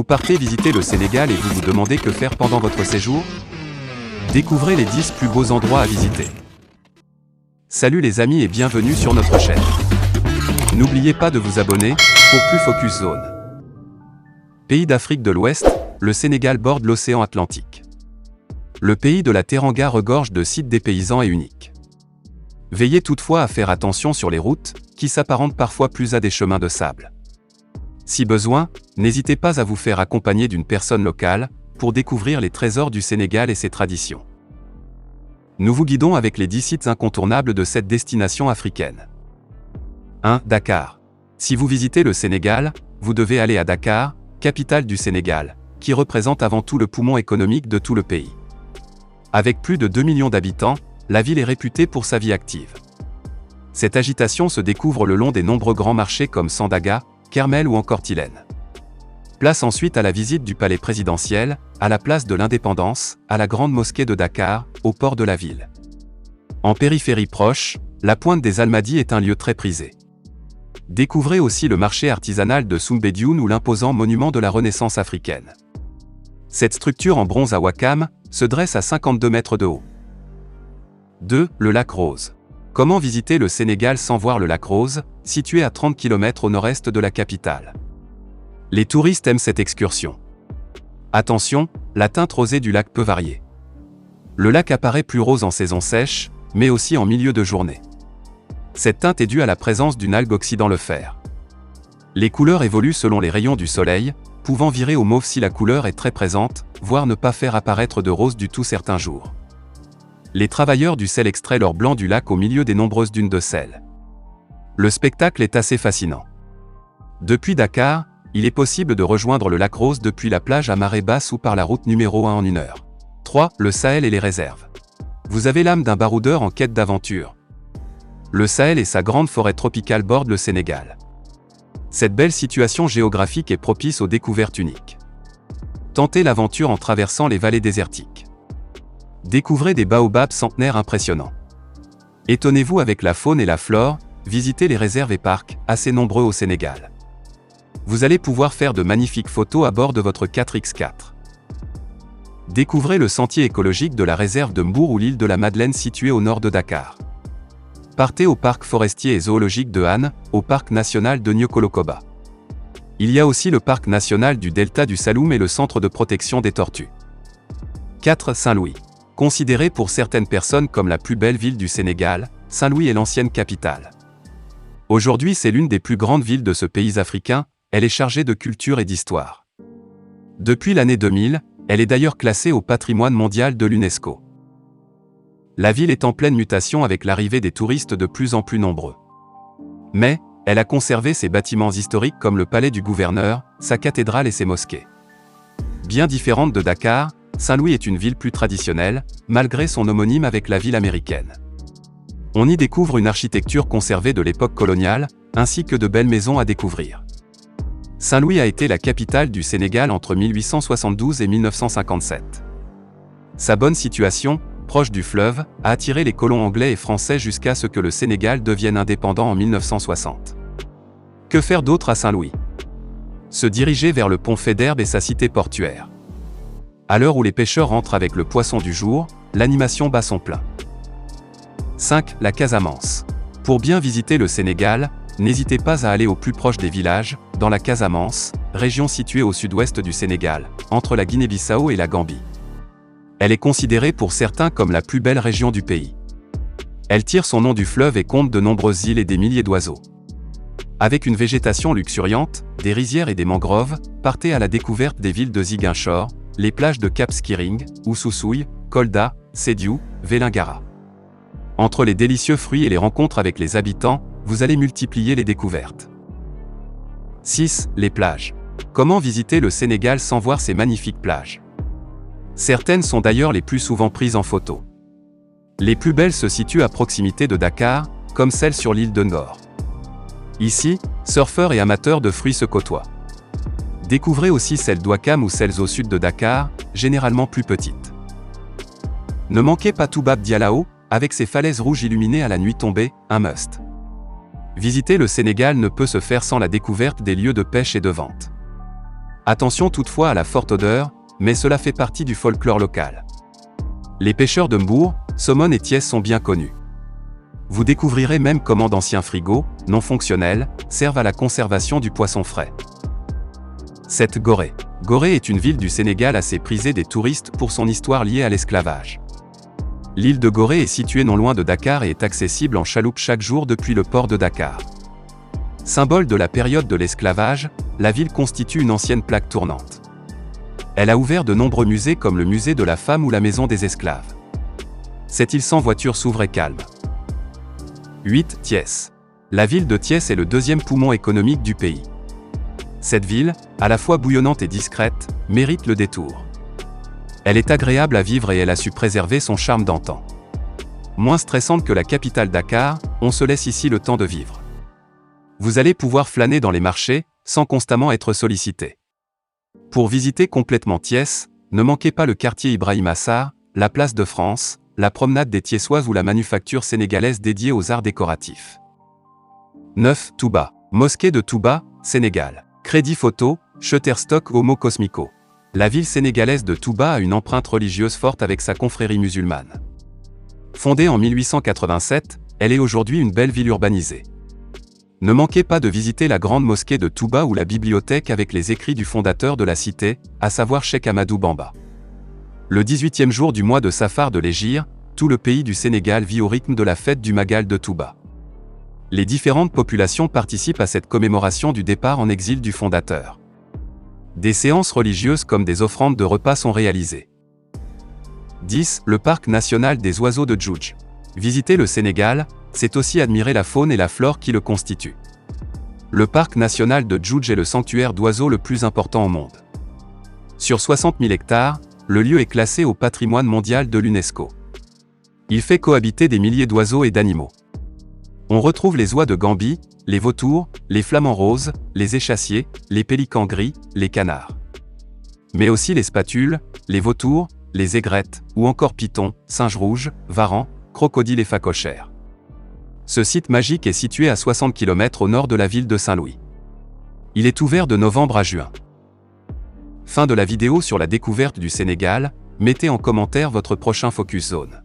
Vous partez visiter le Sénégal et vous vous demandez que faire pendant votre séjour? Découvrez les 10 plus beaux endroits à visiter. Salut les amis et bienvenue sur notre chaîne. N'oubliez pas de vous abonner, pour plus Focus Zone. Pays d'Afrique de l'Ouest, le Sénégal borde l'océan Atlantique. Le pays de la Teranga regorge de sites dépaysants et uniques. Veillez toutefois à faire attention sur les routes, qui s'apparentent parfois plus à des chemins de sable. Si besoin, n'hésitez pas à vous faire accompagner d'une personne locale, pour découvrir les trésors du Sénégal et ses traditions. Nous vous guidons avec les 10 sites incontournables de cette destination africaine. 1. Dakar. Si vous visitez le Sénégal, vous devez aller à Dakar, capitale du Sénégal, qui représente avant tout le poumon économique de tout le pays. Avec plus de 2 millions d'habitants, la ville est réputée pour sa vie active. Cette agitation se découvre le long des nombreux grands marchés comme Sandaga, Kermel ou encore Tilène. Place ensuite à la visite du palais présidentiel, à la place de l'Indépendance, à la grande mosquée de Dakar, au port de la ville. En périphérie proche, la pointe des Almadies est un lieu très prisé. Découvrez aussi le marché artisanal de Soumbédioune ou l'imposant monument de la Renaissance africaine. Cette structure en bronze à Ouakam se dresse à 52 mètres de haut. 2. Le lac Rose. Comment visiter le Sénégal sans voir le lac Rose, situé à 30 km au nord-est de la capitale? Les touristes aiment cette excursion. Attention, la teinte rosée du lac peut varier. Le lac apparaît plus rose en saison sèche, mais aussi en milieu de journée. Cette teinte est due à la présence d'une algue oxydant le fer. Les couleurs évoluent selon les rayons du soleil, pouvant virer au mauve si la couleur est très présente, voire ne pas faire apparaître de rose du tout certains jours. Les travailleurs du sel extraient leur blanc du lac au milieu des nombreuses dunes de sel. Le spectacle est assez fascinant. Depuis Dakar, il est possible de rejoindre le lac Rose depuis la plage à marée basse ou par la route numéro 1 en 1 heure. 3. Le Sahel et les réserves. Vous avez l'âme d'un baroudeur en quête d'aventure. Le Sahel et sa grande forêt tropicale bordent le Sénégal. Cette belle situation géographique est propice aux découvertes uniques. Tentez l'aventure en traversant les vallées désertiques. Découvrez des baobabs centenaires impressionnants. Étonnez-vous avec la faune et la flore, visitez les réserves et parcs, assez nombreux au Sénégal. Vous allez pouvoir faire de magnifiques photos à bord de votre 4x4. Découvrez le sentier écologique de la réserve de Mbour ou l'île de la Madeleine située au nord de Dakar. Partez au parc forestier et zoologique de Hann, au parc national de Niokolo-Koba. Il y a aussi le parc national du delta du Saloum et le centre de protection des tortues. 4. Saint-Louis. Considérée pour certaines personnes comme la plus belle ville du Sénégal, Saint-Louis est l'ancienne capitale. Aujourd'hui, c'est l'une des plus grandes villes de ce pays africain, elle est chargée de culture et d'histoire. Depuis l'année 2000, elle est d'ailleurs classée au patrimoine mondial de l'UNESCO. La ville est en pleine mutation avec l'arrivée des touristes de plus en plus nombreux. Mais, elle a conservé ses bâtiments historiques comme le palais du gouverneur, sa cathédrale et ses mosquées. Bien différente de Dakar, Saint-Louis est une ville plus traditionnelle, malgré son homonyme avec la ville américaine. On y découvre une architecture conservée de l'époque coloniale, ainsi que de belles maisons à découvrir. Saint-Louis a été la capitale du Sénégal entre 1872 et 1957. Sa bonne situation, proche du fleuve, a attiré les colons anglais et français jusqu'à ce que le Sénégal devienne indépendant en 1960. Que faire d'autre à Saint-Louis? Se diriger vers le pont Faidherbe et sa cité portuaire. À l'heure où les pêcheurs rentrent avec le poisson du jour, l'animation bat son plein. 5. La Casamance. Pour bien visiter le Sénégal, n'hésitez pas à aller au plus proche des villages, dans la Casamance, région située au sud-ouest du Sénégal, entre la Guinée-Bissau et la Gambie. Elle est considérée pour certains comme la plus belle région du pays. Elle tire son nom du fleuve et compte de nombreuses îles et des milliers d'oiseaux. Avec une végétation luxuriante, des rizières et des mangroves, partez à la découverte des villes de Ziguinchor, les plages de Cap Skirring, Oussoussouye, Kolda, Sédiou, Vélingara. Entre les délicieux fruits et les rencontres avec les habitants, vous allez multiplier les découvertes. 6. Les plages. Comment visiter le Sénégal sans voir ces magnifiques plages? Certaines sont d'ailleurs les plus souvent prises en photo. Les plus belles se situent à proximité de Dakar, comme celle sur l'île de Ngor. Ici, surfeurs et amateurs de fruits se côtoient. Découvrez aussi celles d'Ouakam ou celles au sud de Dakar, généralement plus petites. Ne manquez pas Toubab Dialao, avec ses falaises rouges illuminées à la nuit tombée, un must. Visiter le Sénégal ne peut se faire sans la découverte des lieux de pêche et de vente. Attention toutefois à la forte odeur, mais cela fait partie du folklore local. Les pêcheurs de Mbourg, Somone et Thiès sont bien connus. Vous découvrirez même comment d'anciens frigos, non fonctionnels, servent à la conservation du poisson frais. 7. Gorée. Gorée est une ville du Sénégal assez prisée des touristes pour son histoire liée à l'esclavage. L'île de Gorée est située non loin de Dakar et est accessible en chaloupe chaque jour depuis le port de Dakar. Symbole de la période de l'esclavage, la ville constitue une ancienne plaque tournante. Elle a ouvert de nombreux musées comme le musée de la femme ou la maison des esclaves. Cette île sans voiture s'ouvre et calme. 8. Thiès. La ville de Thiès est le deuxième poumon économique du pays. Cette ville, à la fois bouillonnante et discrète, mérite le détour. Elle est agréable à vivre et elle a su préserver son charme d'antan. Moins stressante que la capitale Dakar, on se laisse ici le temps de vivre. Vous allez pouvoir flâner dans les marchés, sans constamment être sollicité. Pour visiter complètement Thiès, ne manquez pas le quartier Ibrahim Assar, la place de France, la promenade des Thiessoises ou la manufacture sénégalaise dédiée aux arts décoratifs. 9. Touba. Mosquée de Touba, Sénégal. Crédit photo, Shutterstock Homo Cosmico. La ville sénégalaise de Touba a une empreinte religieuse forte avec sa confrérie musulmane. Fondée en 1887, elle est aujourd'hui une belle ville urbanisée. Ne manquez pas de visiter la grande mosquée de Touba ou la bibliothèque avec les écrits du fondateur de la cité, à savoir Cheikh Amadou Bamba. Le 18e jour du mois de Safar de l'Hégire, tout le pays du Sénégal vit au rythme de la fête du Magal de Touba. Les différentes populations participent à cette commémoration du départ en exil du fondateur. Des séances religieuses comme des offrandes de repas sont réalisées. 10. Le parc national des oiseaux de Djoudj. Visiter le Sénégal, c'est aussi admirer la faune et la flore qui le constituent. Le parc national de Djoudj est le sanctuaire d'oiseaux le plus important au monde. Sur 60 000 hectares, le lieu est classé au patrimoine mondial de l'UNESCO. Il fait cohabiter des milliers d'oiseaux et d'animaux. On retrouve les oies de Gambie, les vautours, les flamants roses, les échassiers, les pélicans gris, les canards. Mais aussi les spatules, les vautours, les aigrettes, ou encore pitons, singes rouges, varans, crocodiles et phacochères. Ce site magique est situé à 60 km au nord de la ville de Saint-Louis. Il est ouvert de novembre à juin. Fin de la vidéo sur la découverte du Sénégal, mettez en commentaire votre prochain Focus Zone.